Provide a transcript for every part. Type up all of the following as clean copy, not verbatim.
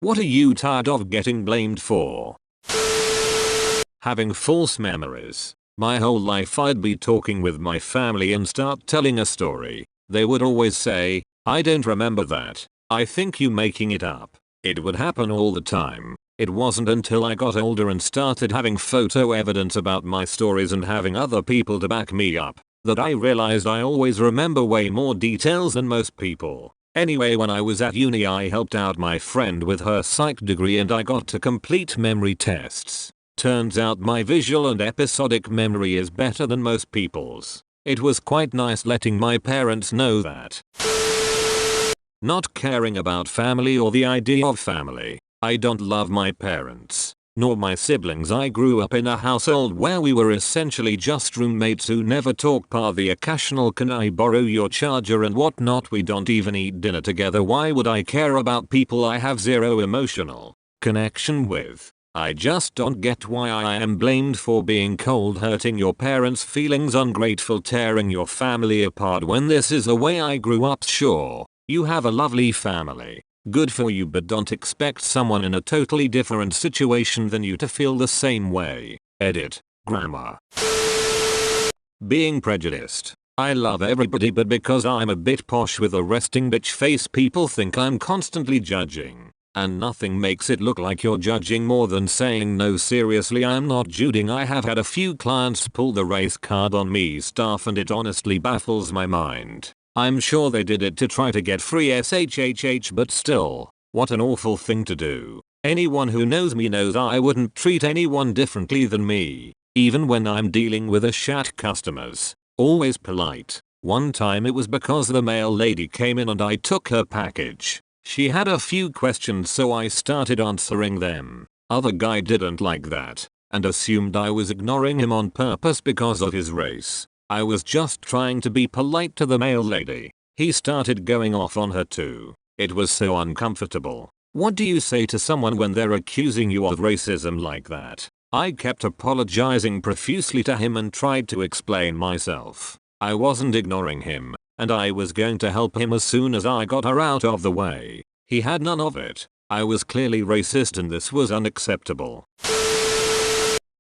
What are you tired of getting blamed for? Having false memories. My whole life I'd be talking with my family and start telling a story. They would always say, "I don't remember that. I think you making it up." It would happen all the time. It wasn't until I got older and started having photo evidence about my stories and having other people to back me up that I realized I always remember way more details than most people. Anyway, when I was at uni I helped out my friend with her psych degree and I got to complete memory tests. Turns out my visual and episodic memory is better than most people's. It was quite nice letting my parents know that. Not caring about family or the idea of family. I don't love my parents, nor my siblings. I grew up in a household where we were essentially just roommates who never talk past the occasional "can I borrow your charger" and whatnot. We don't even eat dinner together. Why would I care about people I have zero emotional connection with? I just don't get why I am blamed for being cold, hurting your parents' feelings, ungrateful, tearing your family apart when this is the way I grew up. Sure, you have a lovely family. Good for you, but don't expect someone in a totally different situation than you to feel the same way. Edit. Grammar. Being prejudiced. I love everybody, but because I'm a bit posh with a resting bitch face, people think I'm constantly judging. And nothing makes it look like you're judging more than saying no. Seriously, I'm not judging. I have had a few clients pull the race card on me stuff and it honestly baffles my mind. I'm sure they did it to try to get free SHHH, but still, what an awful thing to do. Anyone who knows me knows I wouldn't treat anyone differently than me, even when I'm dealing with a shat customers. Always polite. One time it was because the mail lady came in and I took her package. She had a few questions, so I started answering them. Other guy didn't like that and assumed I was ignoring him on purpose because of his race. I was just trying to be polite to the mail lady. He started going off on her too. It was so uncomfortable. What do you say to someone when they're accusing you of racism like that? I kept apologizing profusely to him and tried to explain myself. I wasn't ignoring him, and I was going to help him as soon as I got her out of the way. He had none of it. I was clearly racist and this was unacceptable.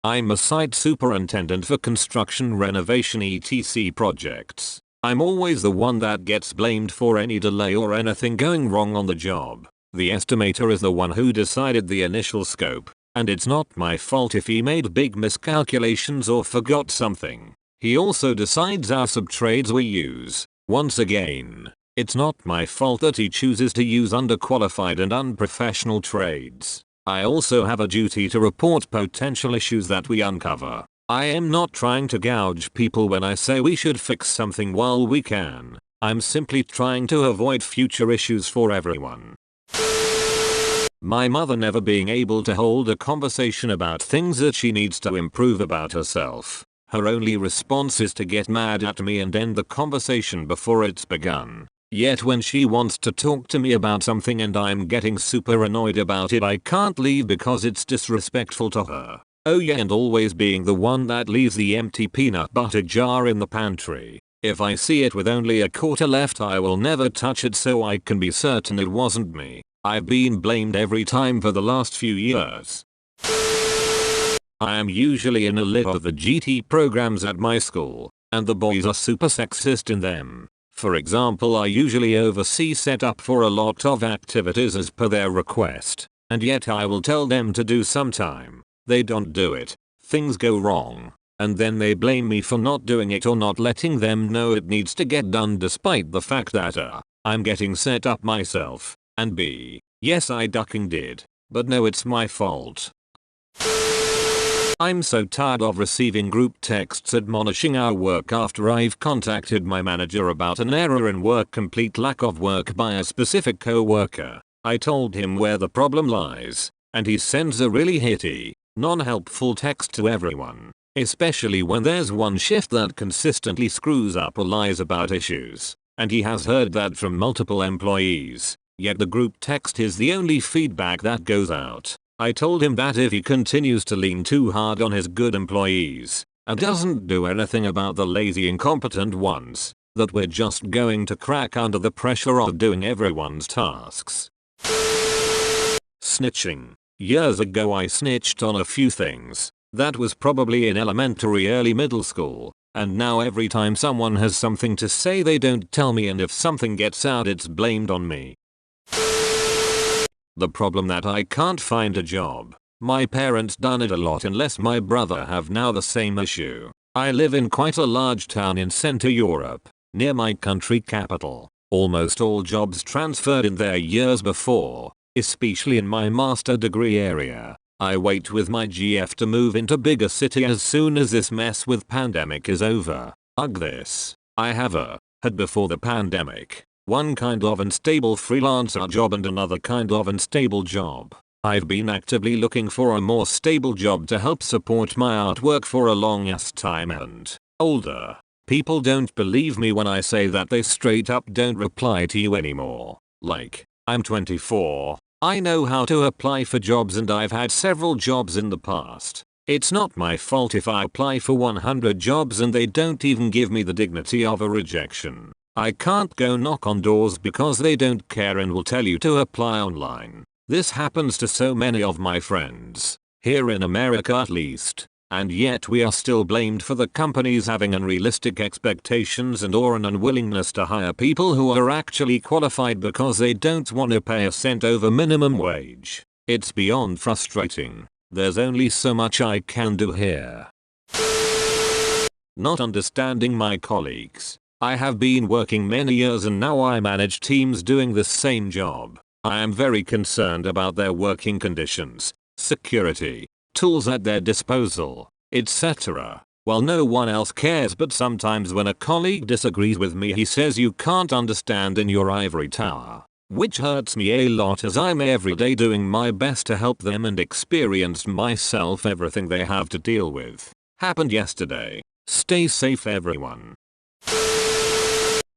I'm a site superintendent for construction, renovation, etc. projects. I'm always the one that gets blamed for any delay or anything going wrong on the job. The estimator is the one who decided the initial scope, and it's not my fault if he made big miscalculations or forgot something. He also decides our subtrades we use. Once again, it's not my fault that he chooses to use underqualified and unprofessional trades. I also have a duty to report potential issues that we uncover. I am not trying to gouge people when I say we should fix something while we can. I'm simply trying to avoid future issues for everyone. My mother never being able to hold a conversation about things that she needs to improve about herself. Her only response is to get mad at me and end the conversation before it's begun. Yet when she wants to talk to me about something and I'm getting super annoyed about it, I can't leave because it's disrespectful to her. Oh yeah, and always being the one that leaves the empty peanut butter jar in the pantry. If I see it with only a quarter left, I will never touch it so I can be certain it wasn't me. I've been blamed every time for the last few years. I am usually in a lot of the GT programs at my school, and the boys are super sexist in them. For example, I usually oversee setup for a lot of activities as per their request, and yet I will tell them to do sometime. They don't do it, things go wrong, and then they blame me for not doing it or not letting them know it needs to get done, despite the fact that I'm getting set up myself, and b, yes I ducking did, but no, it's my fault. I'm so tired of receiving group texts admonishing our work after I've contacted my manager about an error in work, complete lack of work by a specific co-worker. I told him where the problem lies, and he sends a really hitty, non-helpful text to everyone, especially when there's one shift that consistently screws up or lies about issues, and he has heard that from multiple employees, yet the group text is the only feedback that goes out. I told him that if he continues to lean too hard on his good employees and doesn't do anything about the lazy, incompetent ones, that we're just going to crack under the pressure of doing everyone's tasks. Snitching. Years ago I snitched on a few things. That was probably in elementary, early middle school. And now every time someone has something to say they don't tell me, and if something gets out it's blamed on me. The problem that I can't find a job. My parents done it a lot unless my brother have now the same issue. I live in quite a large town in Central Europe, near my country capital. Almost all jobs transferred in there years before, especially in my master degree area. I wait with my GF to move into bigger city as soon as this mess with pandemic is over. Ugh, this. I have had before the pandemic. One kind of unstable freelancer job and another kind of unstable job. I've been actively looking for a more stable job to help support my artwork for a long ass time, and older people don't believe me when I say that they straight up don't reply to you anymore. Like, I'm 24. I know how to apply for jobs and I've had several jobs in the past. It's not my fault if I apply for 100 jobs and they don't even give me the dignity of a rejection. I can't go knock on doors because they don't care and will tell you to apply online. This happens to so many of my friends, here in America at least, and yet we are still blamed for the companies having unrealistic expectations and or an unwillingness to hire people who are actually qualified because they don't want to pay a cent over minimum wage. It's beyond frustrating. There's only so much I can do here. Not understanding my colleagues. I have been working many years and now I manage teams doing the same job. I am very concerned about their working conditions, security, tools at their disposal, etc. Well, no one else cares, but sometimes when a colleague disagrees with me he says you can't understand in your ivory tower. Which hurts me a lot as I'm every day doing my best to help them and experienced myself everything they have to deal with. Happened yesterday. Stay safe everyone.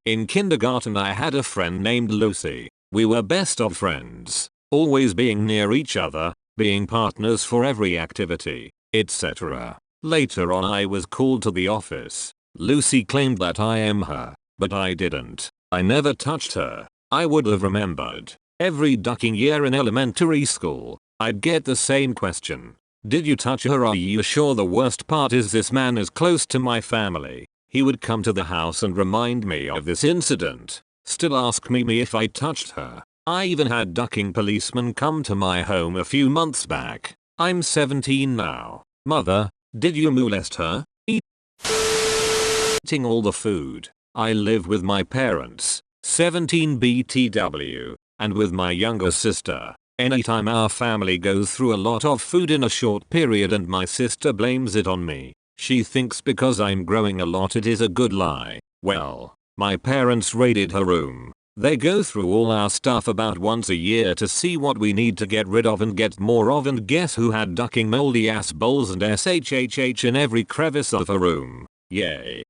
In kindergarten I had a friend named Lucy. We were best of friends, always being near each other, being partners for every activity, etc. Later on I was called to the office. Lucy claimed that I am her, but I didn't. I never touched her. I would have remembered. Every ducking year in elementary school, I'd get the same question. Did you touch her? Are you sure? The worst part is this man is close to my family. He would come to the house and remind me of this incident. Still ask me if I touched her. I even had ducking policemen come to my home a few months back. I'm 17 now. Mother, did you molest her? Eating all the food. I live with my parents, 17 BTW, and with my younger sister. Anytime our family goes through a lot of food in a short period and my sister blames it on me. She thinks because I'm growing a lot it is a good lie. Well, my parents raided her room. They go through all our stuff about once a year to see what we need to get rid of and get more of, and guess who had ducking moldy ass bowls and SHHH in every crevice of her room. Yay.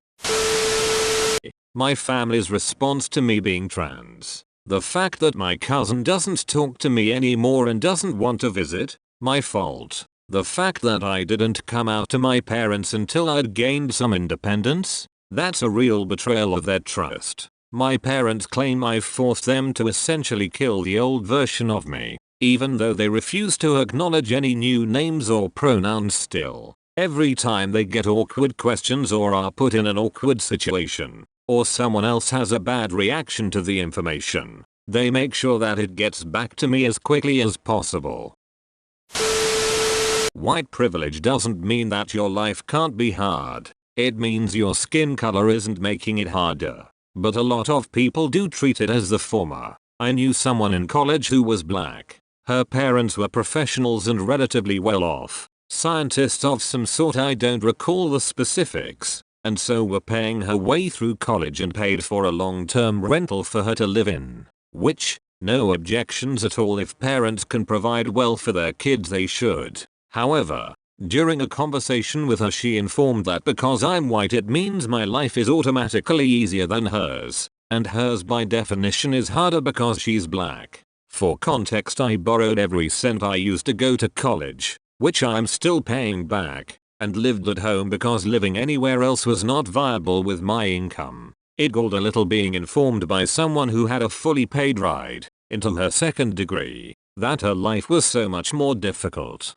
My family's response to me being trans. The fact that my cousin doesn't talk to me anymore and doesn't want to visit. My fault. The fact that I didn't come out to my parents until I'd gained some independence. That's a real betrayal of their trust. My parents claim I forced them to essentially kill the old version of me, even though they refuse to acknowledge any new names or pronouns still. Every time they get awkward questions or are put in an awkward situation, or someone else has a bad reaction to the information, they make sure that it gets back to me as quickly as possible. White privilege doesn't mean that your life can't be hard. It means your skin color isn't making it harder. But a lot of people do treat it as the former. I knew someone in college who was black. Her parents were professionals and relatively well off. Scientists of some sort, I don't recall the specifics. And so were paying her way through college and paid for a long-term rental for her to live in. Which, no objections at all. If parents can provide well for their kids they should. However, during a conversation with her she informed that because I'm white it means my life is automatically easier than hers, and hers by definition is harder because she's black. For context, I borrowed every cent I used to go to college, which I'm still paying back, and lived at home because living anywhere else was not viable with my income. It galled a little being informed by someone who had a fully paid ride into her second degree that her life was so much more difficult.